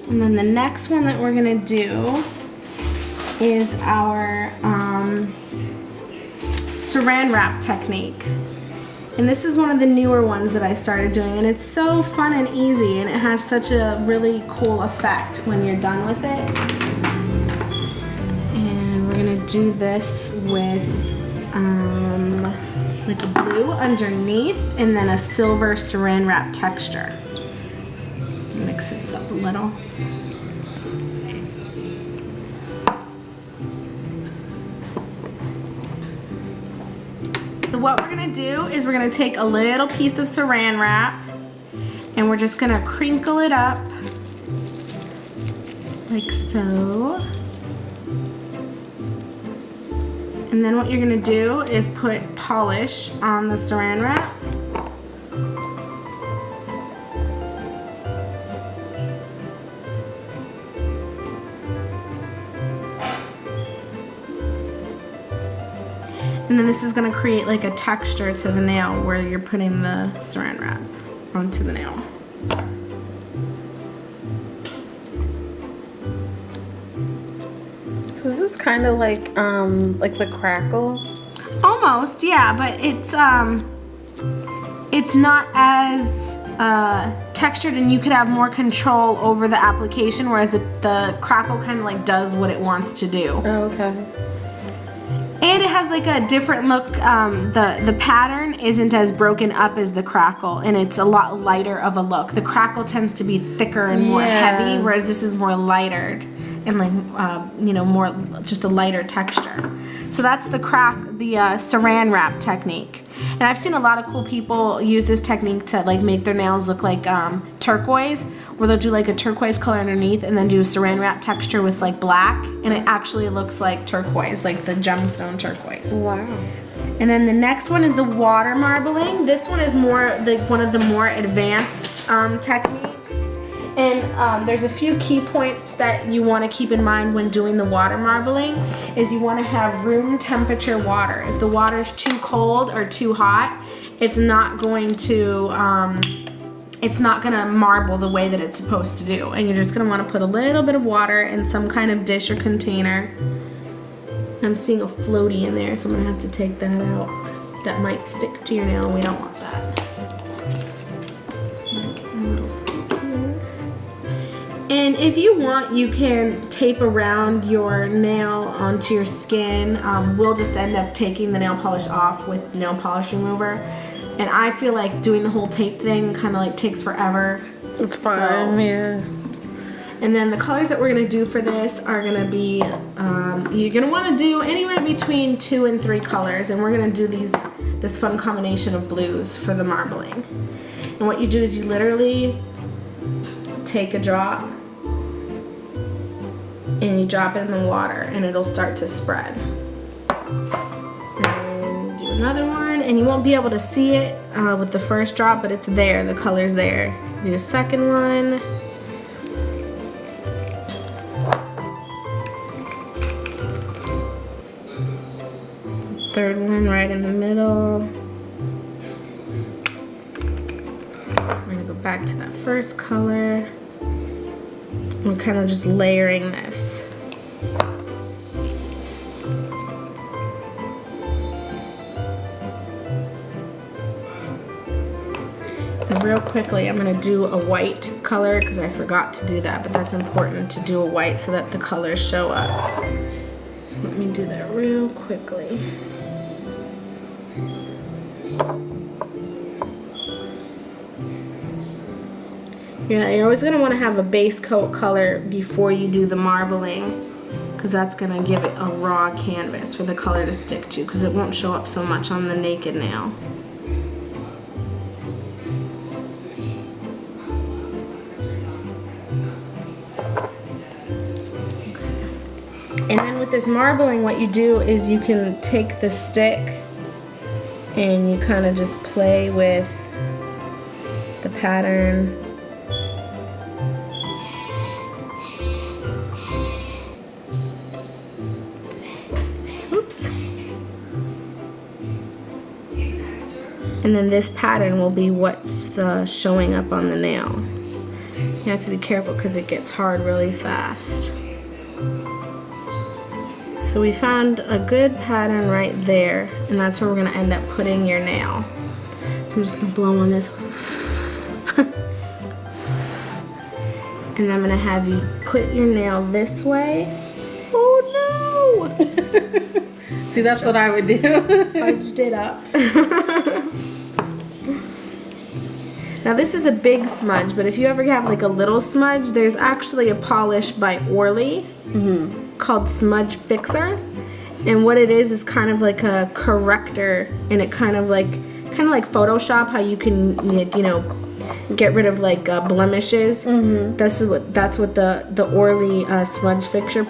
And then the next one that we're gonna do is our saran wrap technique. And this is one of the newer ones that I started doing, and it's so fun and easy, and it has such a really cool effect when you're done with it. And we're gonna do this with like a blue underneath and then a silver saran wrap texture. Mix this up a little. So what we're gonna do is we're gonna take a little piece of saran wrap and we're just gonna crinkle it up like so. And then what you're gonna do is put polish on the saran wrap. And then this is going to create like a texture to the nail where you're putting the saran wrap onto the nail. So this is kind of like the crackle? Almost, yeah, but it's not as textured, and you could have more control over the application, whereas the crackle kind of like does what it wants to do. Oh, okay. And it has like a different look. The pattern isn't as broken up as the crackle, and it's a lot lighter of a look. The crackle tends to be thicker and more heavy, whereas this is more lighter and like you know, more just a lighter texture. So that's the saran wrap technique. And I've seen a lot of cool people use this technique to like make their nails look like turquoise, where they'll do like a turquoise color underneath and then do saran wrap texture with like black, and it actually looks like turquoise, like the gemstone turquoise. Wow. And then the next one is the water marbling. This one is more like one of the more advanced techniques. And there's a few key points that you want to keep in mind when doing the water marbling. Is you want to have room temperature water. If the water's too cold or too hot, it's not going to marble the way that it's supposed to do. And you're just going to want to put a little bit of water in some kind of dish or container. I'm seeing a floaty in there, so I'm going to have to take that out. That might stick to your nail, and we don't want that. So I'm going to get a little stick here. And if you want, you can tape around your nail onto your skin. We'll just end up taking the nail polish off with nail polish remover. And I feel like doing the whole tape thing kind of like takes forever. It's fun, yeah. And then the colors that we're going to do for this are going to be, you're going to want to do anywhere between 2 and 3 colors. And we're going to do this fun combination of blues for the marbling. And what you do is you literally take a drop and you drop it in the water and it'll start to spread. And then you do another one, and you won't be able to see it with the first drop, but it's there, the color's there. Do a second one. Third one right in the middle. We're gonna go back to that first color. We're kind of just layering this. And real quickly, I'm gonna do a white color because I forgot to do that, but that's important to do a white so that the colors show up. So let me do that real quickly. Yeah, you're always going to want to have a base coat color before you do the marbling, because that's going to give it a raw canvas for the color to stick to, because it won't show up so much on the naked nail. And then with this marbling, what you do is you can take the stick and you kind of just play with the pattern. Oops. And then this pattern will be what's showing up on the nail. You have to be careful because it gets hard really fast. So we found a good pattern right there, and that's where we're gonna end up putting your nail. So I'm just gonna blow on this. And I'm gonna have you put your nail this way. Oh no! See, that's what I would do. Fudged it up. Now this is a big smudge, but if you ever have like a little smudge, there's actually a polish by Orly called Smudge Fixer. And what it is kind of like a corrector, and it kind of like Photoshop, how you can, you know, get rid of like blemishes. That's what the Orly Smudge Fixer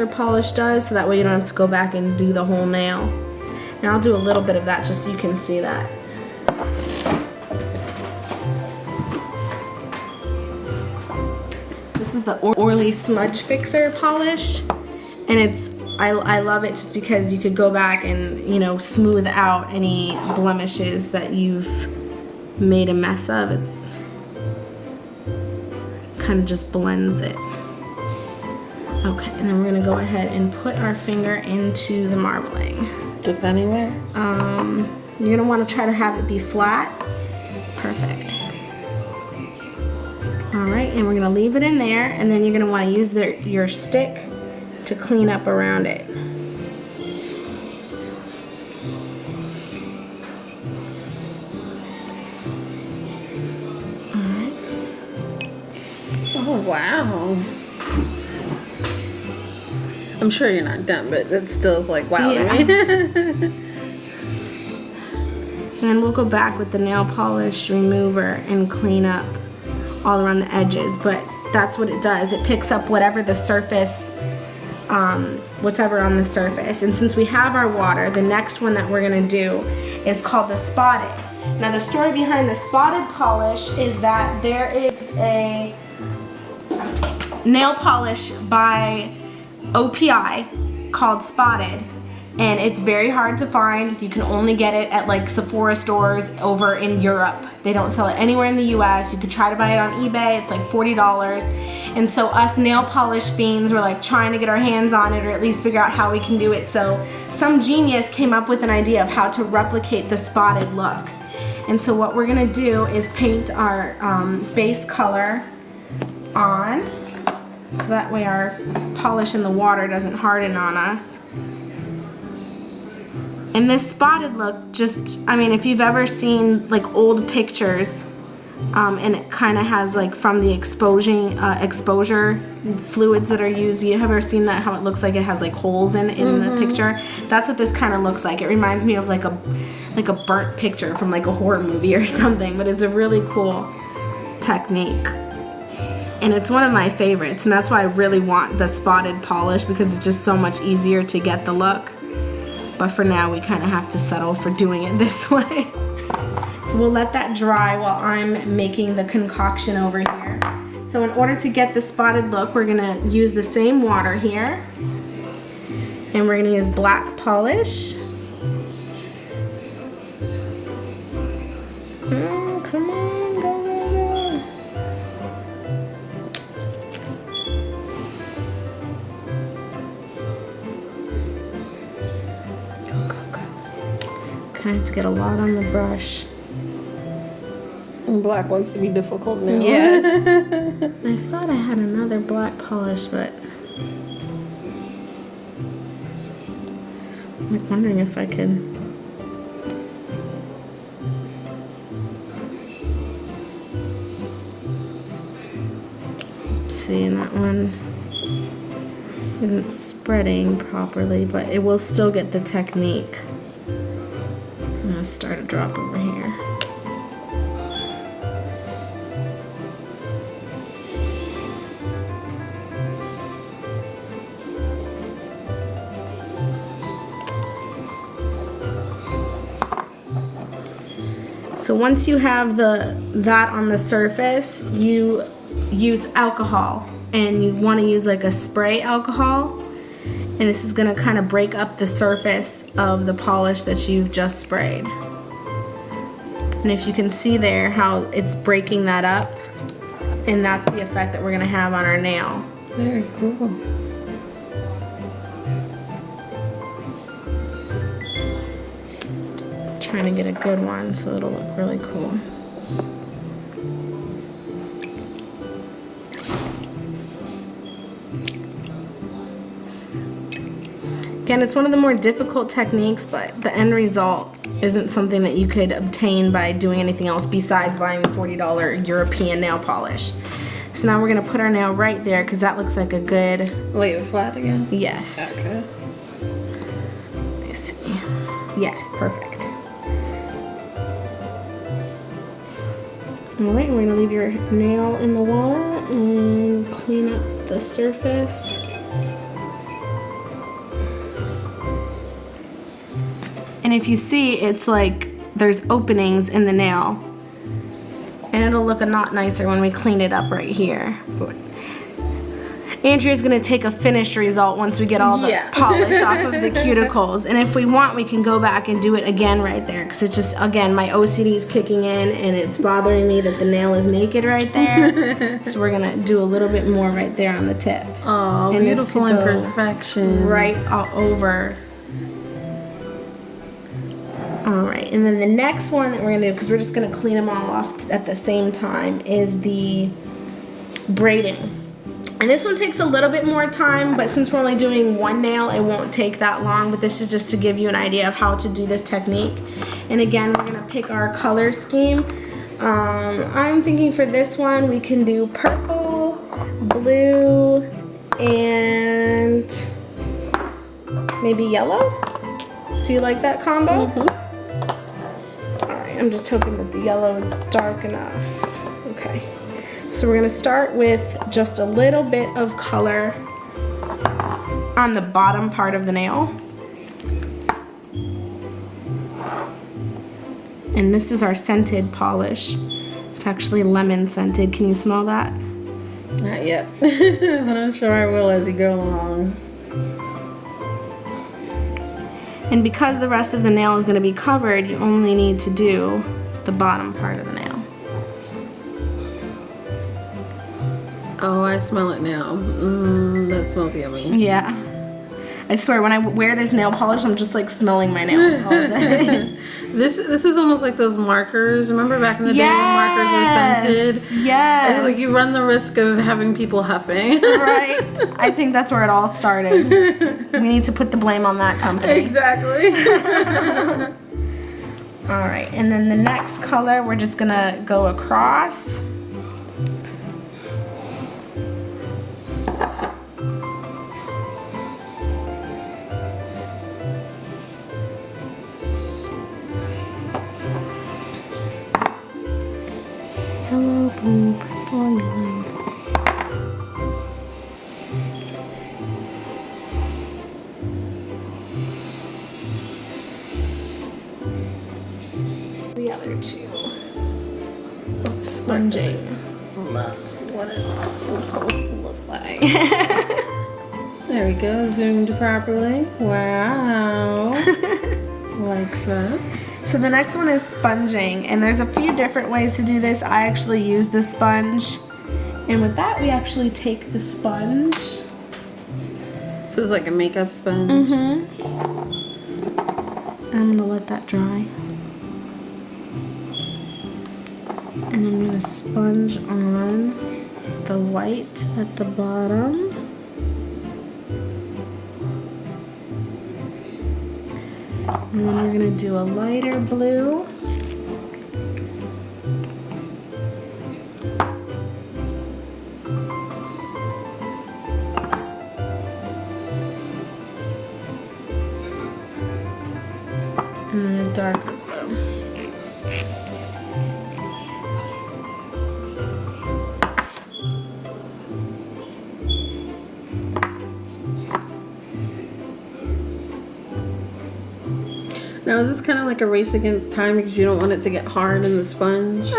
polish does, so that way you don't have to go back and do the whole nail. And I'll do a little bit of that just so you can see that. This is the Orly Smudge Fixer polish, and I love it just because you could go back and, you know, smooth out any blemishes that you've made a mess of. It's kind of just blends it. Okay, and then we're gonna go ahead and put our finger into the marbling. Just anywhere? You're gonna want to try to have it be flat. Perfect. All right, and we're gonna leave it in there, and then you're gonna want to use your stick to clean up around it. All right. Oh, wow. I'm sure you're not done, but it still is like wow to me. And then we'll go back with the nail polish remover and clean up all around the edges, but that's what it does. It picks up whatever the surface, whatever on the surface. And since we have our water, the next one that we're gonna do is called the spotted. Now the story behind the spotted polish is that there is a nail polish by OPI called Spotted, and it's very hard to find. You can only get it at like Sephora stores over in Europe. They don't sell it anywhere in the US. You could try to buy it on eBay. It's like $40. And so us nail polish fiends were like trying to get our hands on it, or at least figure out how we can do it. So some genius came up with an idea of how to replicate the spotted look. And so what we're gonna do is paint our base color on, so that way our polish in the water doesn't harden on us. And this spotted look, just, I mean, if you've ever seen like old pictures, and it kind of has like from the exposure fluids that are used, you ever seen that, how it looks like it has like holes in the picture? That's what this kind of looks like. It reminds me of like a burnt picture from like a horror movie or something, but it's a really cool technique. And it's one of my favorites, and that's why I really want the spotted polish, because it's just so much easier to get the look. But for now, we kind of have to settle for doing it this way. So we'll let that dry while I'm making the concoction over here. So in order to get the spotted look, we're gonna use the same water here. And we're gonna use black polish. Come on, go, go, go. Kind of have to get a lot on the brush. And black wants to be difficult now. Yes. I thought I had another black polish, but I'm like wondering if I could. See, and that one isn't spreading properly, but it will still get the technique. I'm gonna start a drop over here. So once you have that on the surface, you use alcohol, and you want to use like a spray alcohol. And this is going to kind of break up the surface of the polish that you've just sprayed. And if you can see there how it's breaking that up, And that's the effect that we're gonna have on our nail. Very cool. Trying to get a good one so it'll look really cool. Again, it's one of the more difficult techniques, but the end result isn't something that you could obtain by doing anything else besides buying the $40 European nail polish. So now we're gonna put our nail right there because that looks like a good... Lay it flat again? Yes. Okay. Let me see. Yes, perfect. All right, we're gonna leave your nail in the water and clean up the surface. And if you see, it's like there's openings in the nail. And it'll look a lot nicer when we clean it up right here. But Andrea's gonna take a finished result once we get all the polish off of the cuticles. And if we want, we can go back and do it again right there. Because it's just, again, my OCD is kicking in and it's bothering me that the nail is naked right there. So we're gonna do a little bit more right there on the tip. Oh, and beautiful imperfection. Right all over. Alright, and then the next one that we're going to do, because we're just going to clean them all off at the same time, is the braiding. And this one takes a little bit more time, but since we're only doing one nail, it won't take that long. But this is just to give you an idea of how to do this technique. And again, we're going to pick our color scheme. I'm thinking for this one, we can do purple, blue, and maybe yellow. Do you like that combo? Mm-hmm. I'm just hoping that the yellow is dark enough. Okay, so we're gonna start with just a little bit of color on the bottom part of the nail. And this is our scented polish. It's actually lemon scented. Can you smell that? Not yet, but I'm sure I will as you go along. And because the rest of the nail is going to be covered, you only need to do the bottom part of the nail. Oh, I smell it now. That smells yummy. Yeah. I swear, when I wear this nail polish, I'm just like smelling my nails all day. This is almost like those markers. Remember back in the day when markers were scented? Yes. It's like you run the risk of having people huffing. Right. I think that's where it all started. We need to put the blame on that company. Exactly. All right, and then the next color, we're just gonna go across. Yellow, blue, purple, yellow. The other two. Sponging. That's what it's supposed to look like. There we go, zoomed properly. Wow. Likes that. So the next one is sponging, and there's a few different ways to do this. I actually use the sponge, and with that we actually take the sponge. So it's like a makeup sponge? Mm-hmm. I'm gonna let that dry. And I'm gonna sponge on the white at the bottom. And then we're gonna do a lighter blue. And then a darker blue. Now is this kind of like a race against time because you don't want it to get hard in the sponge?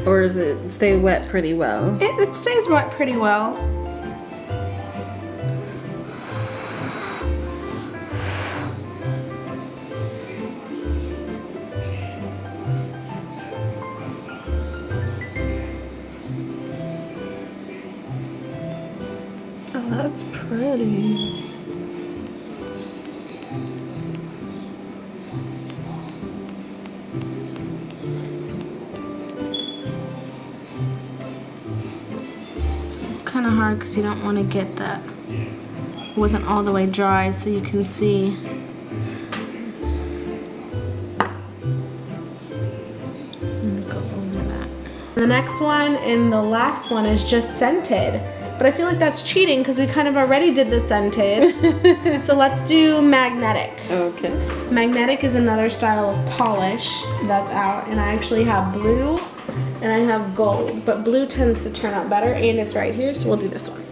Or does it stay wet pretty well? It stays wet pretty well. pretty. Kind of hard because you don't want to get that. It wasn't all the way dry, so you can see. I'm gonna go over that. The next one and the last one is just scented, but I feel like that's cheating because we kind of already did the scented. So let's do magnetic. Okay. Magnetic is another style of polish that's out, and I actually have blue and I have gold, but blue tends to turn out better, and it's right here, so we'll do this one.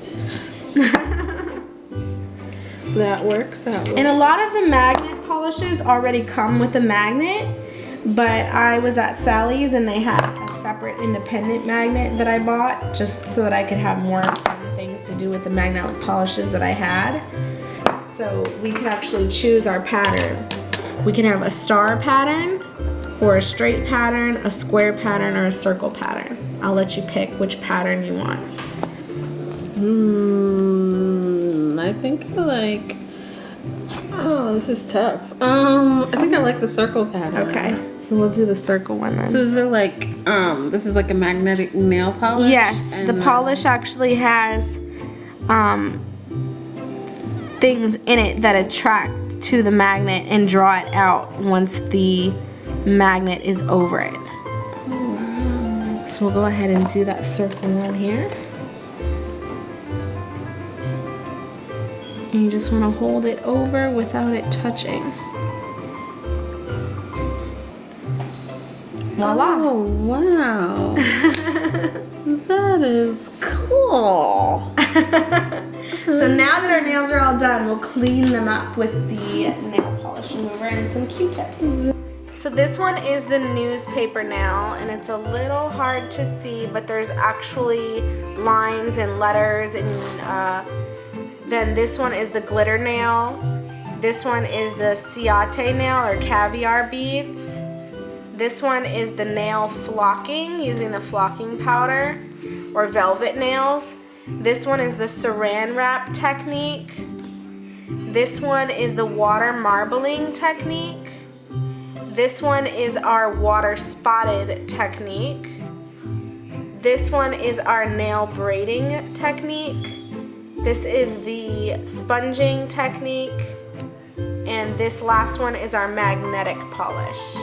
That works. And a lot of the magnet polishes already come with a magnet, but I was at Sally's and they had a separate independent magnet that I bought just so that I could have more fun things to do with the magnetic polishes that I had. So we could actually choose our pattern. We can have a star pattern, or a straight pattern, a square pattern, or a circle pattern. I'll let you pick which pattern you want. I think I like, oh, this is tough. I think I like the circle pattern. Okay, so we'll do the circle one then. So is there like, this is like a magnetic nail polish? Yes, and the polish actually has things in it that attract to the magnet and draw it out once the magnet is over it. Oh, wow. So we'll go ahead and do that circle one here. And you just want to hold it over without it touching. Voila. Oh, wow. That is cool. So now that our nails are all done, we'll clean them up with the nail polish remover and some Q-tips. So this one is the newspaper nail, and it's a little hard to see, but there's actually lines and letters, and then this one is the glitter nail. This one is the ciate nail, or caviar beads. This one is the nail flocking, using the flocking powder, or velvet nails. This one is the saran wrap technique. This one is the water marbling technique. This one is our water spotted technique. This one is our nail braiding technique. This is the sponging technique. And this last one is our magnetic polish.